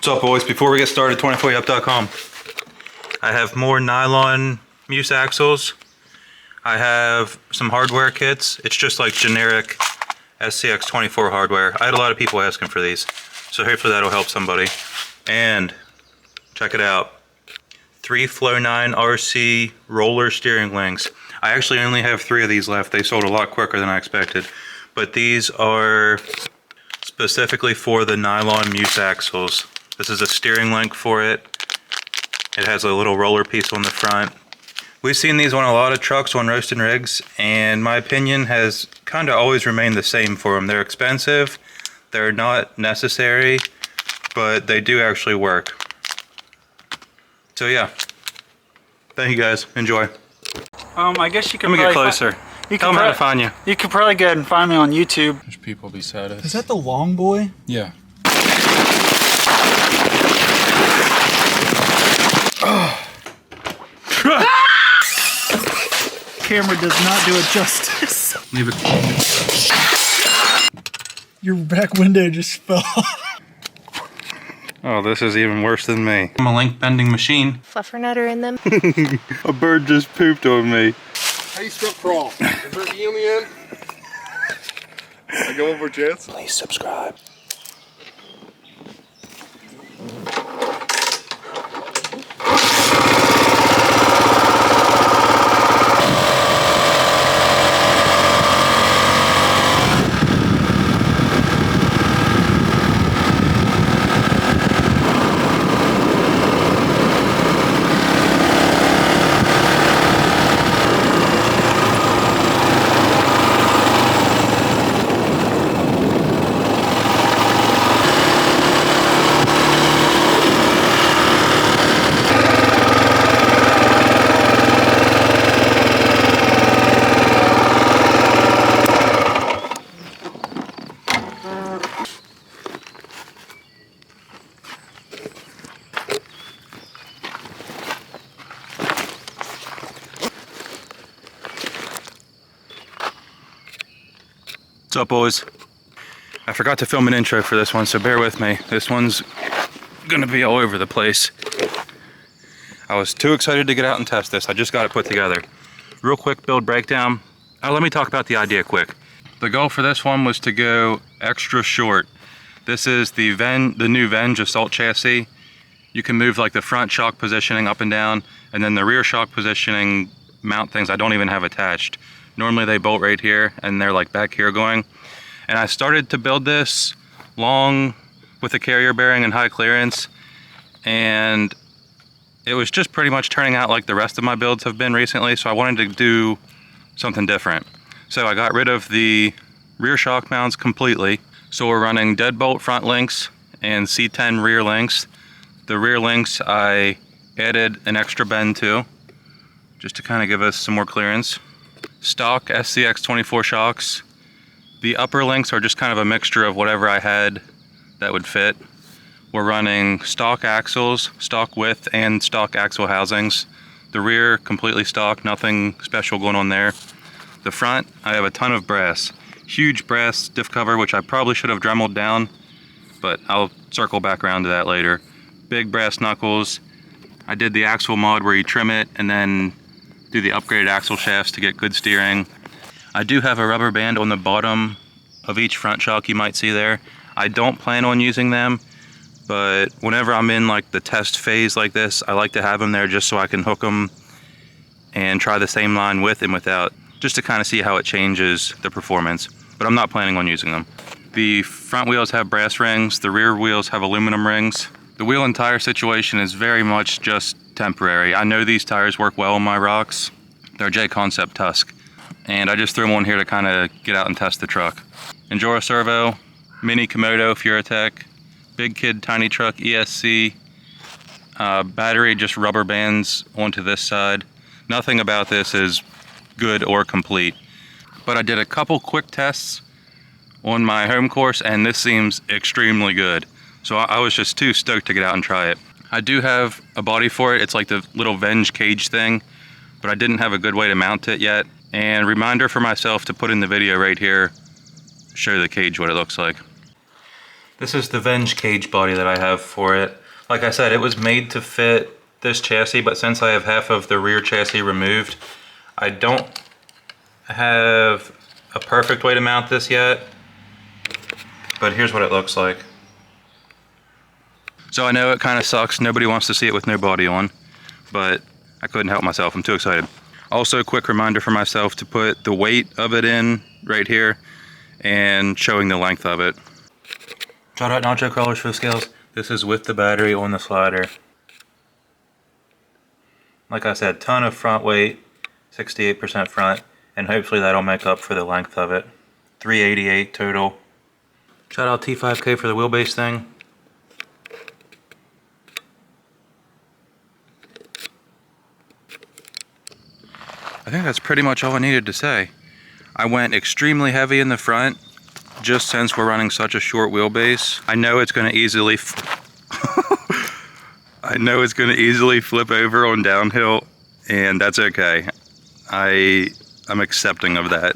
What's up, boys? Before we get started, 24yup.com. I have more nylon Muse axles. I have some hardware kits. It's just like generic SCX24 hardware. I had a lot of people asking for these, so hopefully that'll help somebody. And check it out. 3 Flow9 RC roller steering links. I actually only have 3 of these left. They sold a lot quicker than I expected. But these are specifically for the nylon Muse axles. This is a steering link for it. It has a little roller piece on the front. We've seen these on a lot of trucks on roasting rigs, and my opinion has kind of always remained the same for them. They're expensive, they're not necessary, but they do actually work. So yeah, thank you guys, enjoy. I guess you could. Let me get closer. Tell them how to find you. You could probably go ahead and find me on YouTube. There's people beside us. Is that the long boy? Yeah. Camera does not do it justice. Leave it. Your back window just fell. Oh, this is even worse than me. I'm a link bending machine. Fluffernutter in them. A bird just pooped on me. How you spell crawl? Is there an E on the end? I go over a chance? Please subscribe. What's up, boys? I forgot to film an intro for this one, so bear with me. This one's gonna be all over the place. I was too excited to get out and test this. I just got it put together. Real quick build breakdown. Let me talk about the idea quick. The goal for this one was to go extra short. This is the new VENG Assault Chassis. You can move like the front shock positioning up and down, and then the rear shock positioning mount things I don't even have attached. Normally they bolt right here and they're like back here going. And I started to build this long with a carrier bearing and high clearance, and it was just pretty much turning out like the rest of my builds have been recently, so I wanted to do something different. So I got rid of the rear shock mounts completely. So we're running deadbolt front links and C10 rear links. The rear links I added an extra bend to, just to kind of give us some more clearance. Stock SCX24 shocks. The upper links are just kind of a mixture of whatever I had that would fit. We're running stock axles, stock width, and stock axle housings. The rear, completely stock, nothing special going on there. The front, I have a ton of brass. Huge brass diff cover, which I probably should have dremeled down, but I'll circle back around to that later. Big brass knuckles. I did the axle mod where you trim it and then do the upgraded axle shafts to get good steering. I do have a rubber band on the bottom of each front shock you might see there. I don't plan on using them, but whenever I'm in like the test phase like this, I like to have them there just so I can hook them and try the same line with and without, just to kind of see how it changes the performance, but I'm not planning on using them. The front wheels have brass rings, the rear wheels have aluminum rings. The wheel and tire situation is very much just temporary. I know these tires work well on my rocks. They're J-Concept Tusk, and I just threw them on here to kind of get out and test the truck. Injora servo, mini komodo furitek, big kid tiny truck ESC, battery just rubber bands onto this side. Nothing about this is good or complete, but I did a couple quick tests on my home course and this seems extremely good. So I was just too stoked to get out and try it. I do have a body for it. It's like the little VENG cage thing, but I didn't have a good way to mount it yet. And reminder for myself to put in the video right here, show the cage what it looks like. This is the VENG cage body that I have for it. Like I said, it was made to fit this chassis, but since I have half of the rear chassis removed, I don't have a perfect way to mount this yet, but here's what it looks like. So I know it kind of sucks, nobody wants to see it with no body on, but I couldn't help myself, I'm too excited. Also, quick reminder for myself to put the weight of it in right here and showing the length of it. Shout out Nacho Crawlers for the scales. This is with the battery on the slider. Like I said, ton of front weight, 68% front, and hopefully that'll make up for the length of it. 388 total. Shout out T5K for the wheelbase thing. I think that's pretty much all I needed to say. I went extremely heavy in the front, just since we're running such a short wheelbase. I know it's going to easily flip over on downhill, and that's okay. I'm accepting of that.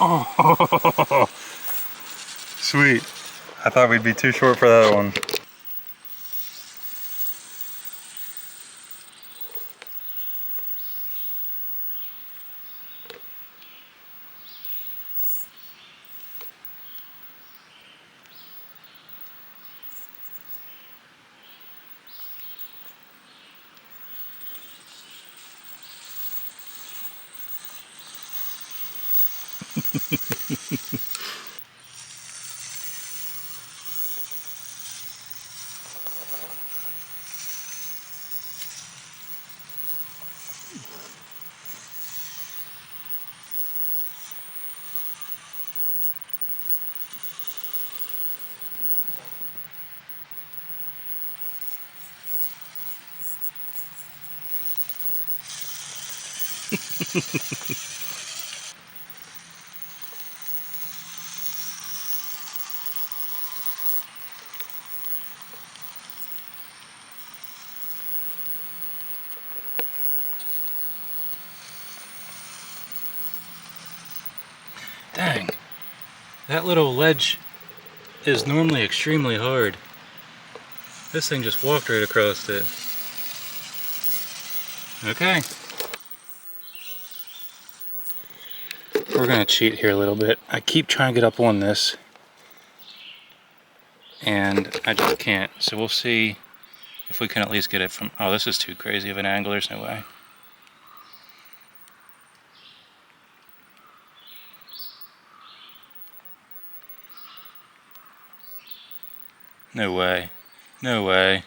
Oh, sweet. I thought we'd be too short for that one. Dang, that little ledge is normally extremely hard. This thing just walked right across it. Okay. We're gonna cheat here a little bit. I keep trying to get up on this, and I just can't. So we'll see if we can at least get it from... Oh, this is too crazy of an angle. There's no way. No way. No way.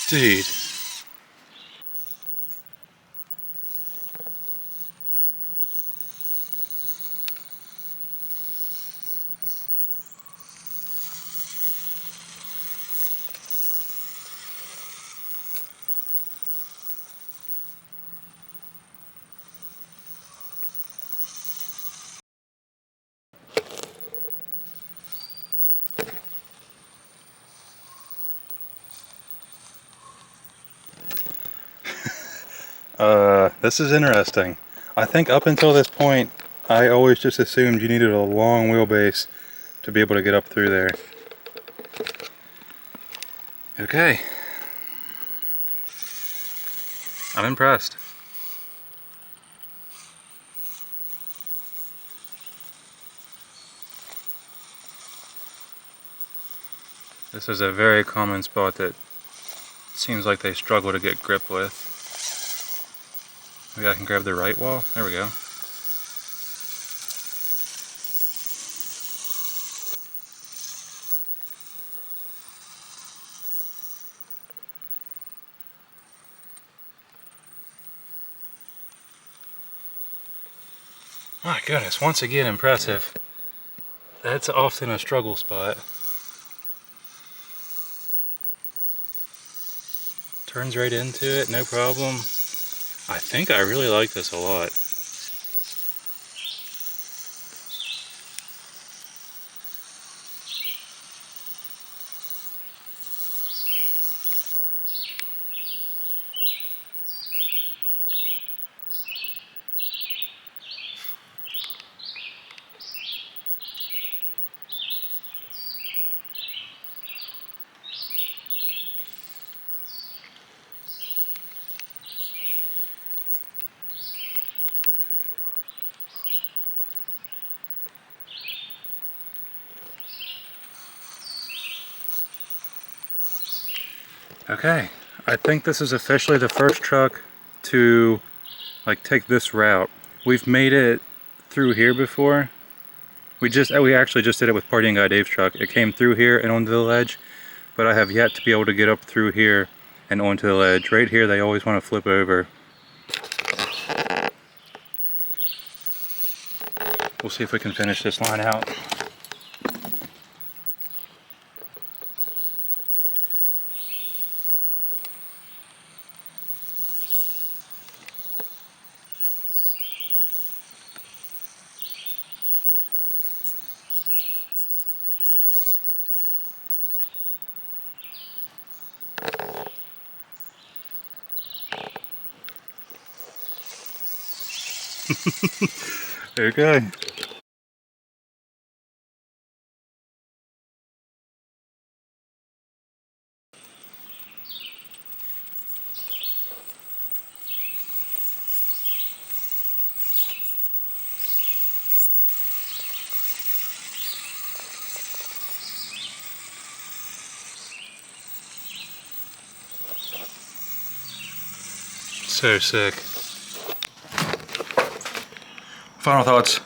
Dude. This is interesting. I think up until this point, I always just assumed you needed a long wheelbase to be able to get up through there. Okay. I'm impressed. This is a very common spot that seems like they struggle to get grip with. Maybe I can grab the right wall. There we go. My goodness, once again impressive. That's often a struggle spot. Turns right into it, no problem. I think I really like this a lot. Okay, I think this is officially the first truck to like take this route. We've made it through here before. We actually just did it with Partying Guy Dave's truck. It came through here and onto the ledge, but I have yet to be able to get up through here and onto the ledge. Right here they always want to flip over. We'll see if we can finish this line out. Okay. So sick. Final thoughts.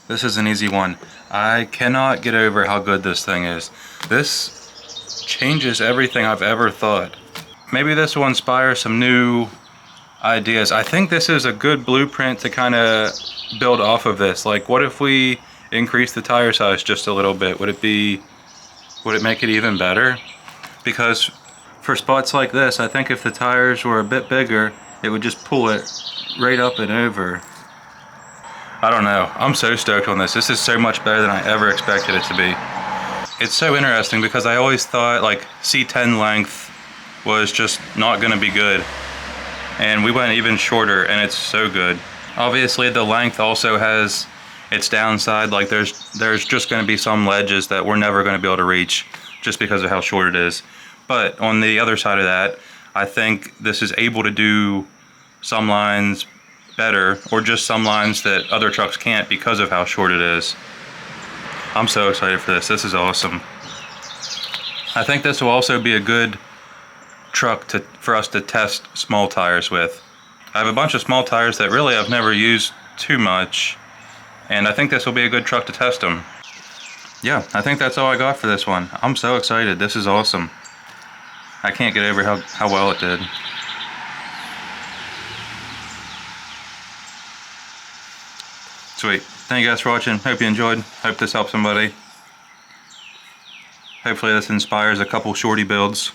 This is an easy one. I cannot get over how good this thing is. This changes everything I've ever thought. Maybe this will inspire some new ideas. I think this is a good blueprint to kind of build off of this. Like, what if we increase the tire size just a little bit? Would it make it even better? Because for spots like this, I think if the tires were a bit bigger, it would just pull it right up and over. I don't know. I'm so stoked on this. This is so much better than I ever expected it to be. It's so interesting because I always thought like C10 length was just not going to be good. And we went even shorter and it's so good. Obviously the length also has its downside. Like there's just going to be some ledges that we're never going to be able to reach just because of how short it is. But on the other side of that, I think this is able to do some lines better, or just some lines that other trucks can't because of how short it is. I'm so excited for this. This is awesome. I think this will also be a good truck for us to test small tires with. I have a bunch of small tires that really I've never used too much, and I think this will be a good truck to test them. Yeah, I think that's all I got for this one. I'm so excited. This is awesome. I can't get over how well it did. Sweet. Thank you guys for watching. Hope you enjoyed. Hope this helps somebody. Hopefully this inspires a couple Shorty builds.